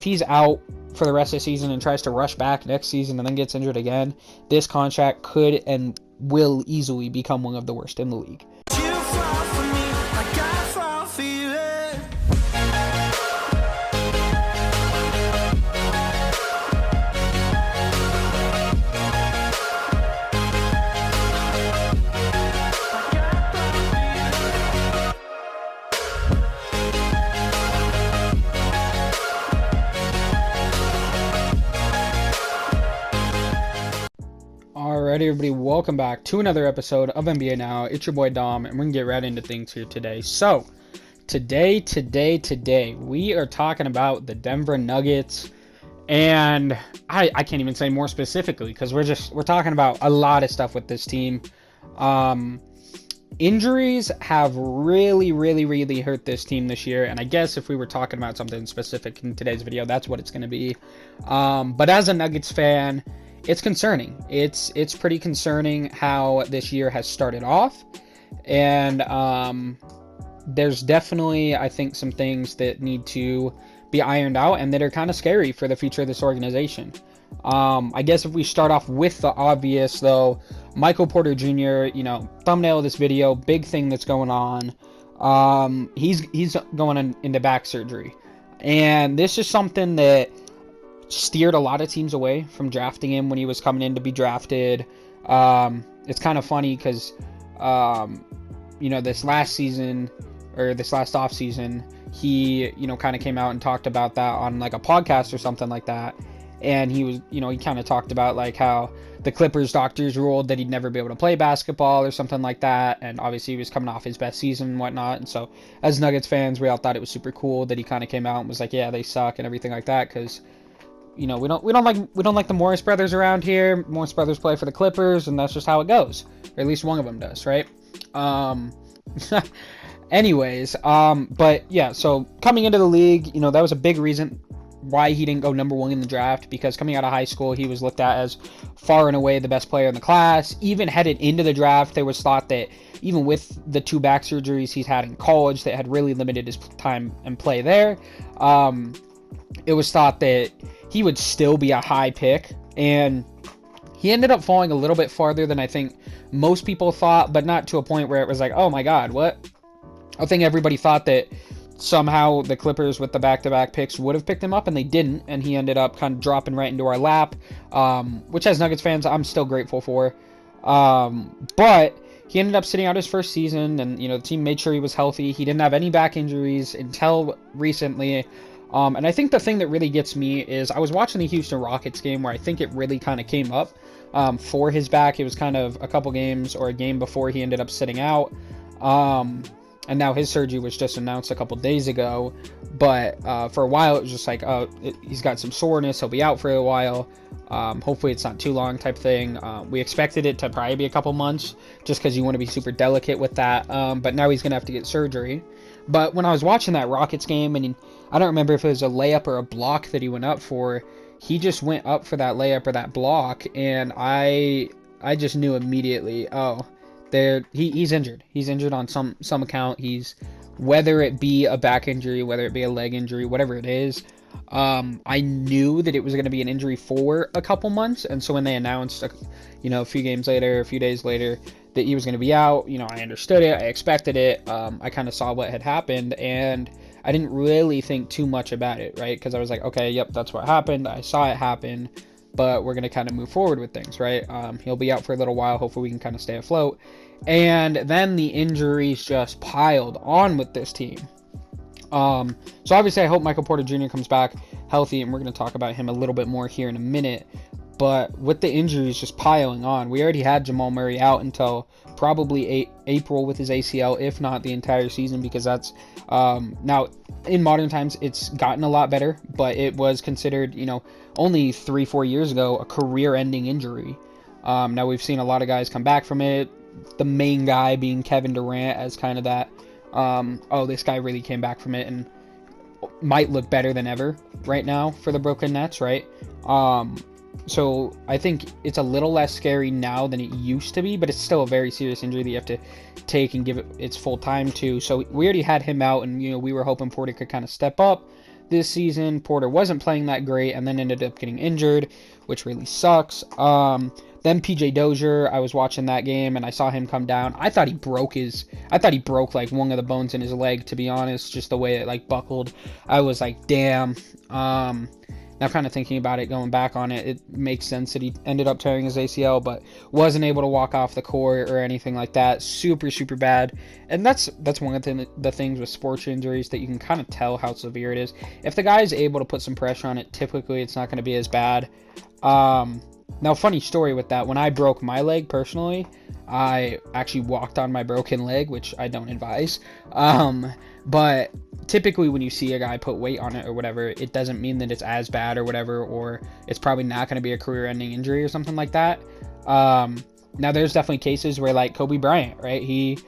he's out for the rest of the season and tries to rush back next season and then gets injured again, this contract could and will easily become one of the worst in the league. Alright, everybody, welcome back to another episode of NBA Now. It's your boy Dom, and we're gonna get right into things here today. So, today, we are talking about the Denver Nuggets, and I can't even say more specifically because we're talking about a lot of stuff with this team. Injuries have really hurt this team this year, and I guess if we were talking about something specific in today's video, that's what it's gonna be. But as a Nuggets fan, it's concerning. It's pretty concerning how this year has started off, and there's definitely, I think, some things that need to be ironed out and that are kind of scary for the future of this organization. I guess if we start off with the obvious, though, Michael Porter Jr., thumbnail of this video, big thing that's going on. He's going into back surgery, and this is something that steered a lot of teams away from drafting him when he was coming in to be drafted. It's kind of funny because, this last season, or this last offseason, he, kind of came out and talked about that on like a podcast or something like that. And he was, he kind of talked about like how the Clippers doctors ruled that he'd never be able to play basketball or something like that. And obviously he was coming off his best season and whatnot. And so as Nuggets fans, we all thought it was super cool that he kind of came out and was like, yeah, they suck and everything like that. Because we don't like the Morris brothers around here. Morris brothers play for the Clippers, and that's just how it goes. Or at least one of them does, right? Anyways, but yeah, so coming into the league, that was a big reason why he didn't go number one in the draft, because coming out of high school, he was looked at as far and away the best player in the class. Even headed into the draft, there was thought that even with the 2 back surgeries he's had in college that had really limited his time and play there, it was thought that he would still be a high pick, and he ended up falling a little bit farther than I think most people thought, but not to a point where it was like, oh my god, what? I think everybody thought that somehow the Clippers with the back-to-back picks would have picked him up, and they didn't, and he ended up kind of dropping right into our lap, which as Nuggets fans, I'm still grateful for. But he ended up sitting out his first season, and, the team made sure he was healthy. He didn't have any back injuries until recently. And I think the thing that really gets me is I was watching the Houston Rockets game where I think it really kind of came up for his back. It was kind of a couple games or a game before he ended up sitting out. And now his surgery was just announced a couple days ago. But for a while it was just like, he's got some soreness. He'll be out for a while. Hopefully it's not too long type thing. We expected it to probably be a couple months just because you want to be super delicate with that. But now he's going to have to get surgery. But when I was watching that Rockets game, and I don't remember if it was a layup or a block that he went up for, he just went up for that layup or that block, and I just knew immediately, he's injured. He's injured on some account. Whether it be a back injury, whether it be a leg injury, whatever it is, I knew that it was going to be an injury for a couple months, and so when they announced, a few days later, that he was going to be out, I understood it, I expected it, I kind of saw what had happened, and I didn't really think too much about it, right, because I was like, okay, yep, that's what happened, I saw it happen, but we're going to kind of move forward with things, right? He'll be out for a little while, hopefully we can kind of stay afloat, and then the injuries just piled on with this team. So obviously I hope Michael Porter Jr. comes back healthy, and we're going to talk about him a little bit more here in a minute. But with the injuries just piling on, we already had Jamal Murray out until probably April with his ACL, if not the entire season, because that's now in modern times it's gotten a lot better, but it was considered, only 3-4 years ago, a career-ending injury. Now we've seen a lot of guys come back from it. The main guy being Kevin Durant as kind of that, this guy really came back from it and might look better than ever right now for the Brooklyn Nets, right? So I think it's a little less scary now than it used to be, but it's still a very serious injury that you have to take and give it its full time to. So we already had him out, and we were hoping Porter could kind of step up. this season. Porter wasn't playing that great and then ended up getting injured, which really sucks. Then PJ Dozier, I was watching that game and I saw him come down. I thought he broke like one of the bones in his leg, to be honest, just the way it like buckled. I was like, damn. Now kind of thinking about it, going back on it, it makes sense that he ended up tearing his ACL, but wasn't able to walk off the court or anything like that. Super, super bad. And that's one of the things with sports injuries that you can kind of tell how severe it is. If the guy is able to put some pressure on it, typically it's not going to be as bad. Now, funny story with that, when I broke my leg personally, I actually walked on my broken leg, which I don't advise. But typically when you see a guy put weight on it or whatever, it doesn't mean that it's as bad or whatever, or it's probably not going to be a career-ending injury or something like that. Now, there's definitely cases where, like Kobe Bryant, right? He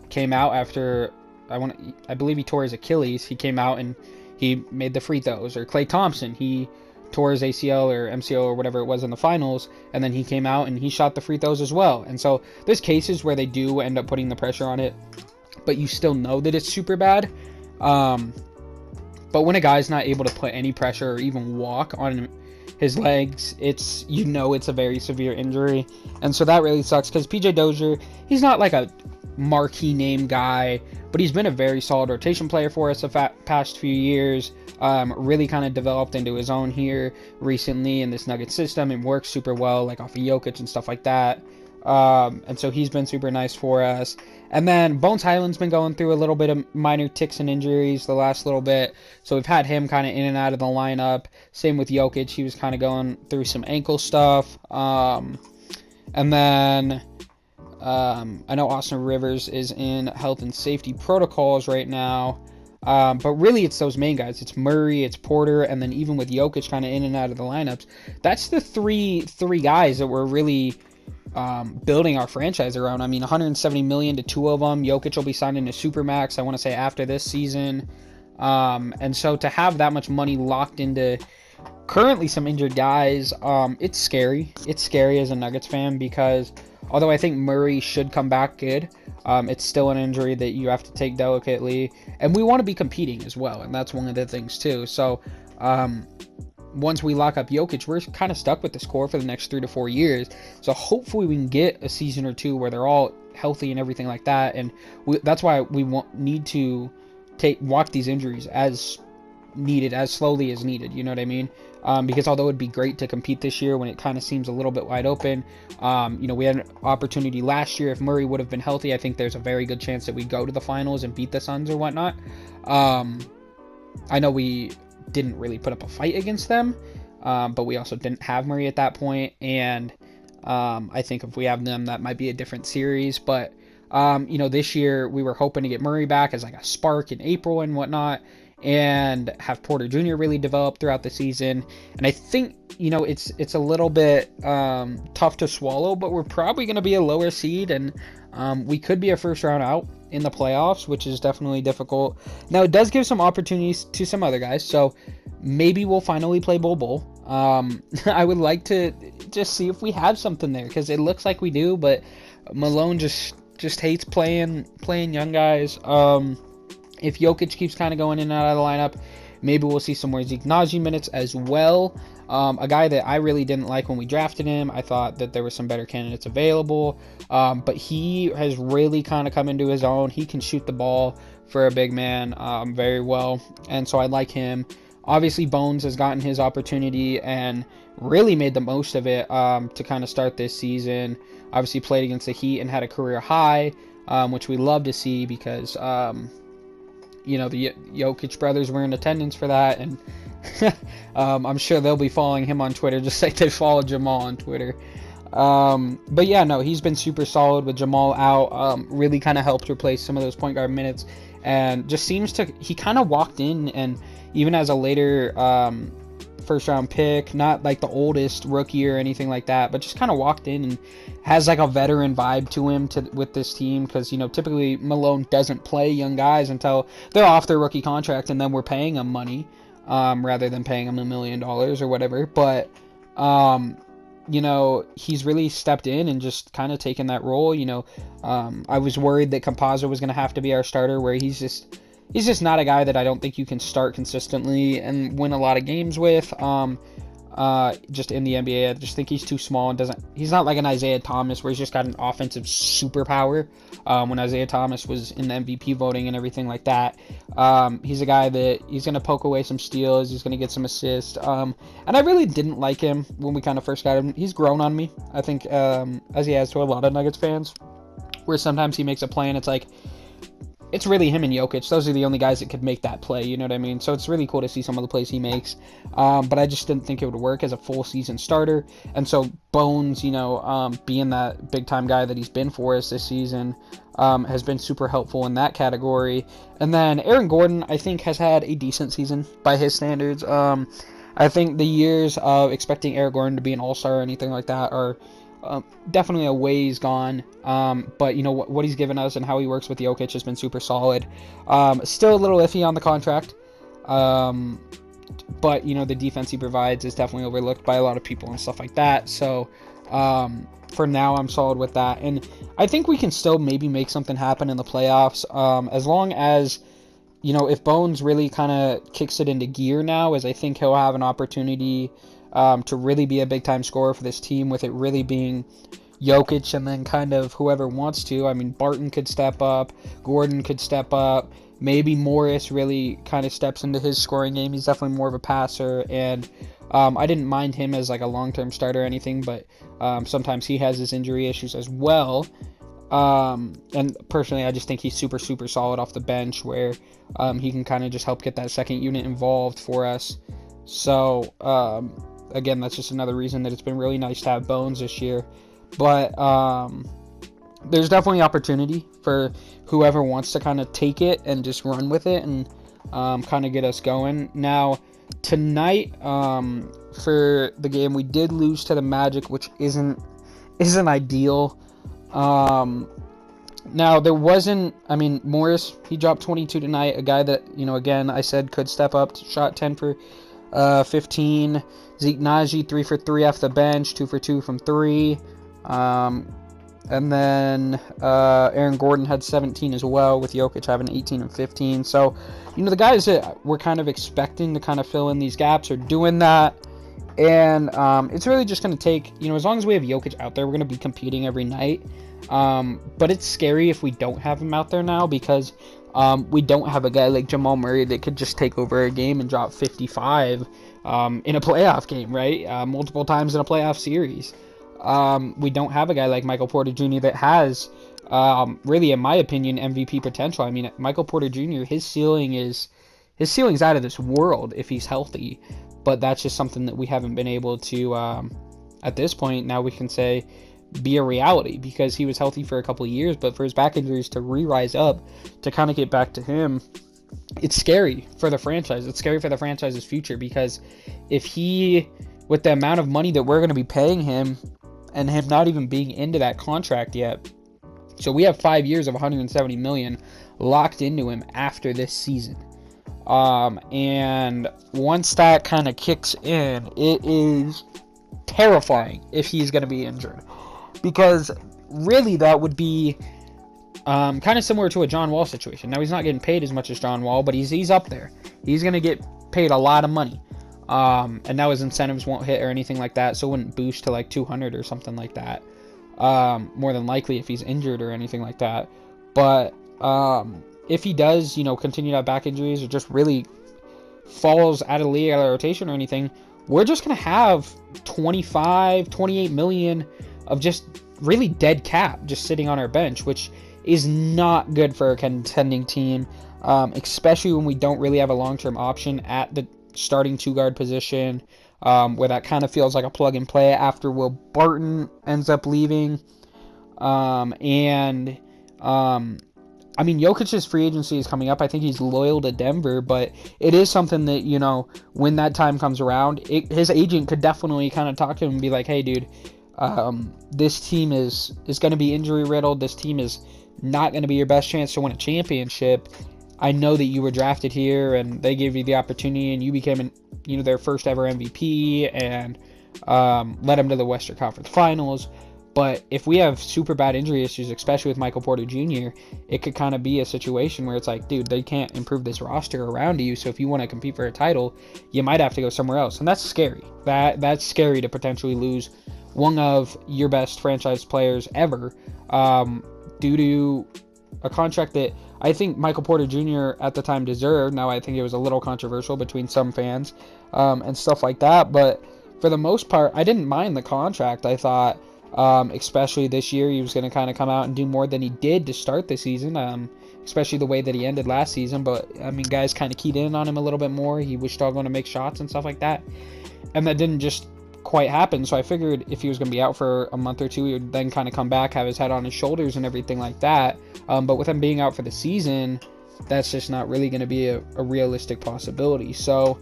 came out after, I believe he tore his Achilles. He came out and he made the free throws. Or Klay Thompson, he tore his ACL or MCL or whatever it was in the finals, and then he came out and he shot the free throws as well. And so there's cases where they do end up putting the pressure on it, but you still know that it's super bad. But when a guy's not able to put any pressure or even walk on his legs, it's a very severe injury. And so that really sucks, because PJ Dozier, he's not like a marquee name guy, but he's been a very solid rotation player for us the past few years. Really kind of developed into his own here recently in this Nuggets system and works super well, like off of Jokic and stuff like that. And so he's been super nice for us. And then Bones Highland's been going through a little bit of minor ticks and injuries the last little bit. So we've had him kind of in and out of the lineup. Same with Jokic. He was kind of going through some ankle stuff. And then I know Austin Rivers is in health and safety protocols right now. But really it's those main guys. It's Murray, it's Porter, and then even with Jokic kind of in and out of the lineups, that's the three guys that we're really building our franchise around. I mean, $170 million to two of them. Jokic will be signing a supermax, I want to say, after this season. And so to have that much money locked into currently some injured guys, it's scary. It's scary as a Nuggets fan, because although I think Murray should come back good, it's still an injury that you have to take delicately, and we want to be competing as well, and that's one of the things too. So once we lock up Jokic, we're kind of stuck with this core for the next 3 to 4 years. So hopefully we can get a season or two where they're all healthy and everything like that, and that's why we need to walk these injuries as needed, as slowly as needed, you know what I mean? Because although it'd be great to compete this year when it kind of seems a little bit wide open, we had an opportunity last year. If Murray would have been healthy, I think there's a very good chance that we go to the finals and beat the Suns or whatnot. I know we didn't really put up a fight against them, but we also didn't have Murray at that point, and I think if we have them, that might be a different series. But this year we were hoping to get Murray back as like a spark in April and whatnot, and have Porter Jr. really develop throughout the season. And I think, it's a little bit tough to swallow, but we're probably going to be a lower seed, and we could be a first round out in the playoffs, which is definitely difficult. Now, it does give some opportunities to some other guys, so maybe we'll finally play Bol. I would like to just see if we have something there, because it looks like we do, but Malone just hates playing young guys. If Jokic keeps kind of going in and out of the lineup, maybe we'll see some more Zeke Naji minutes as well. A guy that I really didn't like when we drafted him. I thought that there were some better candidates available, but he has really kind of come into his own. He can shoot the ball for a big man very well, and so I like him. Obviously, Bones has gotten his opportunity and really made the most of it to kind of start this season. Obviously played against the Heat and had a career high, which we love to see, because the Jokic brothers were in attendance for that, and I'm sure they'll be following him on Twitter just like they followed Jamal on Twitter. But yeah, no, he's been super solid with Jamal out. Really kind of helped replace some of those point guard minutes, and just he kind of walked in, and even as a later first round pick, not like the oldest rookie or anything like that, but just kind of walked in and has like a veteran vibe to him with this team, because typically Malone doesn't play young guys until they're off their rookie contract, and then we're paying them money rather than paying them $1 million or whatever. But he's really stepped in and just kind of taken that role. I was worried that Campazzo was going to have to be our starter, where he's just he's just not a guy that I don't think you can start consistently and win a lot of games with. Just in the NBA, I just think he's too small and he's not like an Isaiah Thomas where he's just got an offensive superpower. When Isaiah Thomas was in the MVP voting and everything like that, he's a guy that he's going to poke away some steals, he's going to get some assists. And I really didn't like him when we kind of first got him. He's grown on me, I think, as he has to a lot of Nuggets fans, where sometimes he makes a play and it's like, it's really him and Jokic. Those are the only guys that could make that play, you know what I mean? So it's really cool to see some of the plays he makes. But I just didn't think it would work as a full season starter. And so Bones, being that big-time guy that he's been for us this season, has been super helpful in that category. And then Aaron Gordon, I think, has had a decent season by his standards. I think the years of expecting Aaron Gordon to be an all-star or anything like that are definitely a ways gone, but what he's given us and how he works with Jokic has been super solid. Still a little iffy on the contract, but the defense he provides is definitely overlooked by a lot of people and stuff like that. So for now, I'm solid with that, and I think we can still maybe make something happen in the playoffs, as long as if Bones really kind of kicks it into gear now, as I think he'll have an opportunity to really be a big-time scorer for this team, with it really being Jokic and then kind of whoever wants to. I mean, Barton could step up, Gordon could step up, maybe Morris really kind of steps into his scoring game. He's definitely more of a passer, and I didn't mind him as like a long-term starter or anything, but sometimes he has his injury issues as well. And personally, I just think he's super, super solid off the bench, where he can kind of just help get that second unit involved for us. So, again, that's just another reason that it's been really nice to have Bones this year. But there's definitely opportunity for whoever wants to kind of take it and just run with it and kind of get us going. Now, tonight, for the game, we did lose to the Magic, which isn't ideal. Now, there wasn't, Morris, he dropped 22 tonight, a guy that, again, I said could step up, shot 10 for 15. Zeke Naji 3 for 3 off the bench, 2 for 2 from 3. And then Aaron Gordon had 17 as well, with Jokic having 18 and 15. So, the guys that we're kind of expecting to kind of fill in these gaps are doing that. And it's really just going to take, as long as we have Jokic out there, we're going to be competing every night. But it's scary if we don't have him out there now, because we don't have a guy like Jamal Murray that could just take over a game and drop 55 in a playoff game, right? Multiple times in a playoff series. We don't have a guy like Michael Porter Jr. that has, really, in my opinion, MVP potential. Michael Porter Jr., his ceiling's out of this world if he's healthy, but that's just something that we haven't been able to, at this point, now we can say, be a reality, because he was healthy for a couple of years, but for his back injuries to re-rise up, to kind of get back to him, it's scary for the franchise. It's scary for the franchise's future, because if he, with the amount of money that we're going to be paying him, and him not even being into that contract yet, so we have 5 years of $170 million locked into him after this season. And once that kind of kicks in, it is terrifying if he's going to be injured. Because really that would be kind of similar to a John Wall situation. Now, he's not getting paid as much as John Wall, but he's up there. He's going to get paid a lot of money. And now his incentives won't hit or anything like that, so it wouldn't boost to like 200 or something like that. More than likely if he's injured or anything like that. But if he does, continue to have back injuries or just really falls out of the league, out of the rotation or anything, we're just going to have 25, 28 million of just really dead cap just sitting on our bench, which is not good for a contending team, especially when we don't really have a long-term option at the starting two-guard position, where that kind of feels like a plug-and-play after Will Barton ends up leaving. Jokic's free agency is coming up. I think he's loyal to Denver, but it is something that, when that time comes around, his agent could definitely kind of talk to him and be like, hey, dude, this team is going to be injury riddled. This team is not going to be your best chance to win a championship. I know that you were drafted here and they gave you the opportunity and you became their first ever MVP and led them to the Western Conference Finals. But if we have super bad injury issues, especially with Michael Porter Jr., it could kind of be a situation where it's like, dude, they can't improve this roster around you. So if you want to compete for a title, you might have to go somewhere else. And that's scary. That's scary to potentially lose one of your best franchise players ever due to a contract that I think Michael Porter Jr. at the time deserved. Now, I think it was a little controversial between some fans and stuff like that. But for the most part, I didn't mind the contract. I thought, especially this year, he was going to kind of come out and do more than he did to start the season, especially the way that he ended last season. But, I mean, guys kind of keyed in on him a little bit more. He was struggling to make shots and stuff like that. And that didn't just quite happen. So I figured if he was going to be out for a month or two, he would then kind of come back, have his head on his shoulders and everything like that. But with him being out for the season, that's just not really going to be a realistic possibility. So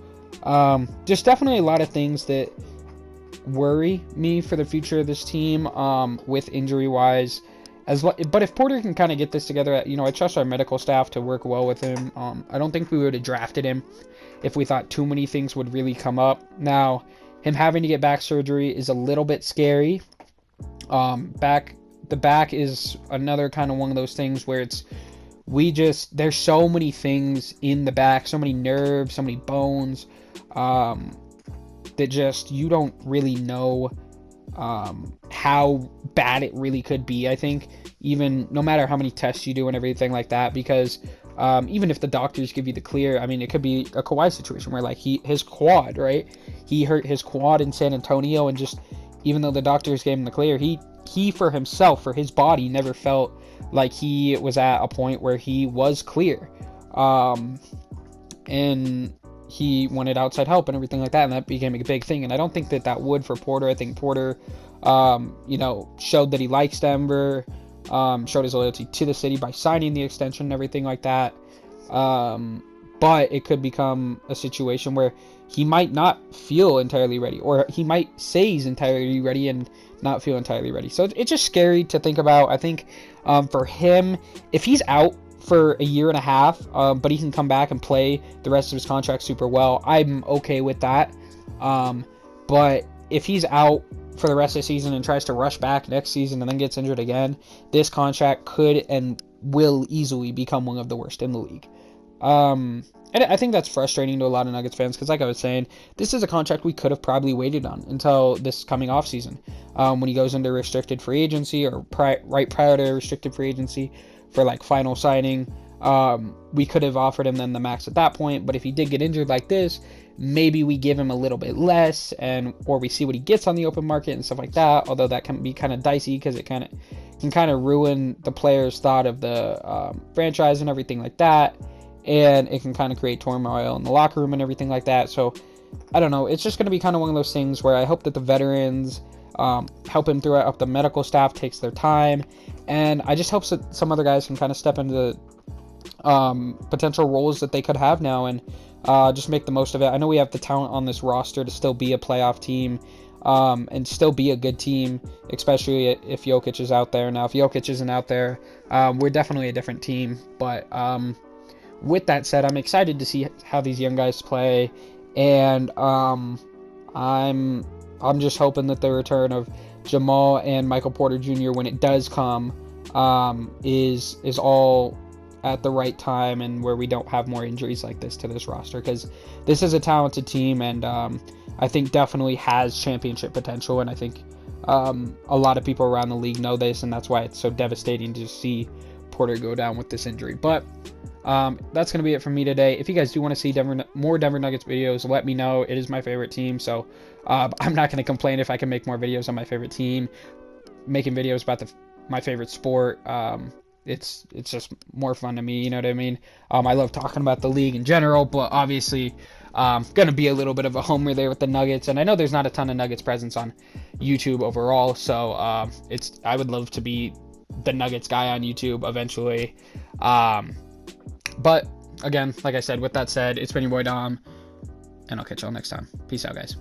just definitely a lot of things that worry me for the future of this team with injury wise as well. But if Porter can kind of get this together, I trust our medical staff to work well with him. I don't think we would have drafted him if we thought too many things would really come up. Now, him having to get back surgery is a little bit scary. The back is another kind of one of those things where there's so many things in the back, so many nerves, so many bones, that just, you don't really know how bad it really could be. I think even no matter how many tests you do and everything like that, because even if the doctors give you the clear, I mean, it could be a Kawhi situation where like his quad, right? He hurt his quad in San Antonio, and just even though the doctors gave him the clear, he for himself, for his body, never felt like he was at a point where he was clear. And he wanted outside help and everything like that, and that became a big thing. And I don't think that would for Porter. I think Porter, showed that he likes Denver, showed his loyalty to the city by signing the extension and everything like that. But it could become a situation where he might not feel entirely ready, or he might say he's entirely ready and not feel entirely ready. So it's just scary to think about. I think for him, if he's out for a year and a half, but he can come back and play the rest of his contract super well, I'm okay with that. But if he's out for the rest of the season and tries to rush back next season and then gets injured again, this contract could and will easily become one of the worst in the league. And I think that's frustrating to a lot of Nuggets fans, because like I was saying, this is a contract we could have probably waited on until this coming off season, when he goes into restricted free agency, or right prior to restricted free agency for like final signing. We could have offered him then the max at that point, but if he did get injured like this, maybe we give him a little bit less, or we see what he gets on the open market and stuff like that. Although that can be kind of dicey, because it can ruin the player's thought of the franchise and everything like that. And it can kind of create turmoil in the locker room and everything like that. So, I don't know. It's just going to be kind of one of those things where I hope that the veterans help him through it, up the medical staff takes their time. And I just hope that some other guys can kind of step into potential roles that they could have now, and just make the most of it. I know we have the talent on this roster to still be a playoff team, and still be a good team, especially if Jokic is out there. Now, if Jokic isn't out there, we're definitely a different team. But with that said, I'm excited to see how these young guys play, and I'm just hoping that the return of Jamal and Michael Porter Jr., when it does come, is all at the right time, and where we don't have more injuries like this to this roster, because this is a talented team, and I think definitely has championship potential. And I think a lot of people around the league know this, and that's why it's so devastating to see Porter go down with this injury. But that's going to be it from me today. If you guys do want to see more Denver Nuggets videos, let me know. It is my favorite team, so I'm not going to complain if I can make more videos on my favorite team. Making videos about my favorite sport, it's just more fun to me, you know what I mean? I love talking about the league in general, but obviously going to be a little bit of a homer there with the Nuggets. And I know there's not a ton of Nuggets presence on YouTube overall, so I would love to be the Nuggets guy on YouTube eventually. But again, like I said, with that said, it's been your boy Dom, and I'll catch y'all next time. Peace out, guys.